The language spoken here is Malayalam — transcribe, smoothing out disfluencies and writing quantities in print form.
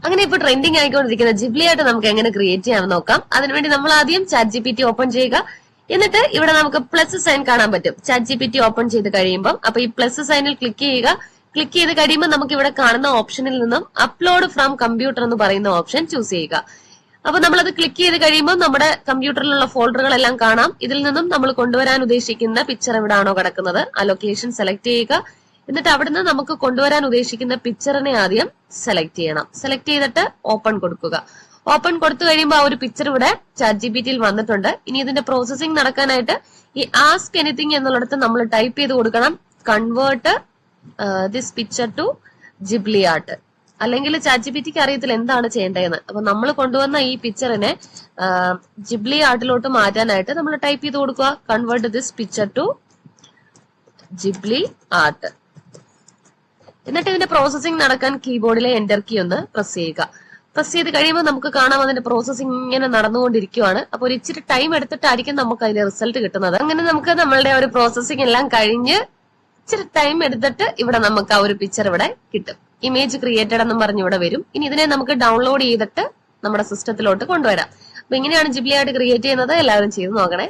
അങ്ങനെ ഇപ്പൊ ട്രെൻഡിങ് ആയിക്കൊണ്ടിരിക്കുന്ന ജിബ്ലി ആർട്ട് നമുക്ക് എങ്ങനെ ക്രിയേറ്റ് ചെയ്യാമെന്ന് നോക്കാം. അതിനുവേണ്ടി നമ്മൾ ആദ്യം ChatGPT ഓപ്പൺ ചെയ്യുക. എന്നിട്ട് ഇവിടെ നമുക്ക് പ്ലസ് സൈൻ കാണാൻ പറ്റും ChatGPT ഓപ്പൺ ചെയ്ത് കഴിയുമ്പോൾ. അപ്പൊ ഈ പ്ലസ് സൈനിൽ ക്ലിക്ക് ചെയ്യുക. ക്ലിക്ക് ചെയ്ത് കഴിയുമ്പോൾ നമുക്ക് ഇവിടെ കാണുന്ന ഓപ്ഷനിൽ നിന്നും അപ്ലോഡ് ഫ്രം കമ്പ്യൂട്ടർ എന്ന് പറയുന്ന ഓപ്ഷൻ ചൂസ് ചെയ്യുക. അപ്പൊ നമ്മളത് ക്ലിക്ക് ചെയ്ത് കഴിയുമ്പോൾ നമ്മുടെ കമ്പ്യൂട്ടറിലുള്ള ഫോൾഡറുകളെല്ലാം കാണാം. ഇതിൽ നിന്നും നമ്മൾ കൊണ്ടുവരാൻ ഉദ്ദേശിക്കുന്ന പിക്ചർ എവിടാണോ കിടക്കുന്നത് ആ ലൊക്കേഷൻ സെലക്ട് ചെയ്യുക. എന്നിട്ട് അവിടുന്ന് നമുക്ക് കൊണ്ടുവരാൻ ഉദ്ദേശിക്കുന്ന പിക്ചറിനെ ആദ്യം സെലക്ട് ചെയ്യണം. സെലക്ട് ചെയ്തിട്ട് ഓപ്പൺ കൊടുക്കുക. ഓപ്പൺ കൊടുത്തു കഴിയുമ്പോൾ ആ ഒരു പിക്ചർ ഇവിടെ ChatGPTയിൽ വന്നിട്ടുണ്ട്. ഇനി ഇതിന്റെ പ്രോസസിംഗ് നടക്കാനായിട്ട് ഈ ആസ്ക് എനിത്തിങ് എന്നുള്ളിടത്ത് നമ്മൾ ടൈപ്പ് ചെയ്ത് കൊടുക്കണം convert this picture to Ghibli art. അല്ലെങ്കിൽ ChatGPTക്ക് അറിയത്തില്ല എന്താണ് ചെയ്യേണ്ടതെന്ന്. അപ്പൊ നമ്മൾ കൊണ്ടുവന്ന ഈ പിക്ചറിനെ ജിബ്ലി ആർട്ടിലോട്ട് മാറ്റാനായിട്ട് നമ്മൾ ടൈപ്പ് ചെയ്ത് കൊടുക്കുക convert this picture to Ghibli art. എന്നിട്ട് ഇതിന്റെ പ്രോസസിംഗ് നടക്കാൻ കീബോർഡിലെ എന്റർ കീ ഒന്ന് പ്രസ് ചെയ്യുക. പ്രസ് ചെയ്ത് കഴിയുമ്പോൾ നമുക്ക് കാണാം അതിന്റെ പ്രോസസിംഗ് ഇങ്ങനെ നടന്നുകൊണ്ടിരിക്കുകയാണ്. അപ്പൊ ഒരു ഇച്ചിരി ടൈം എടുത്തിട്ടായിരിക്കും നമുക്ക് അതിന്റെ റിസൾട്ട് കിട്ടുന്നത്. അങ്ങനെ നമുക്ക് നമ്മളുടെ ഒരു പ്രോസസിംഗ് എല്ലാം കഴിഞ്ഞ് ഇച്ചിരി ടൈം എടുത്തിട്ട് ഇവിടെ നമുക്ക് ആ ഒരു പിക്ചർ ഇവിടെ കിട്ടും. ഇമേജ് ക്രിയേറ്റഡ് എന്നും പറഞ്ഞ് ഇവിടെ വരും. ഇനി ഇതിനെ നമുക്ക് ഡൗൺലോഡ് ചെയ്തിട്ട് നമ്മുടെ സിസ്റ്റത്തിലോട്ട് കൊണ്ടുവരാം. അപ്പൊ ഇങ്ങനെയാണ് ജിബ്ലി ആർട്ട് ക്രിയേറ്റ് ചെയ്യുന്നത്. എല്ലാവരും ചെയ്ത് നോക്കണേ.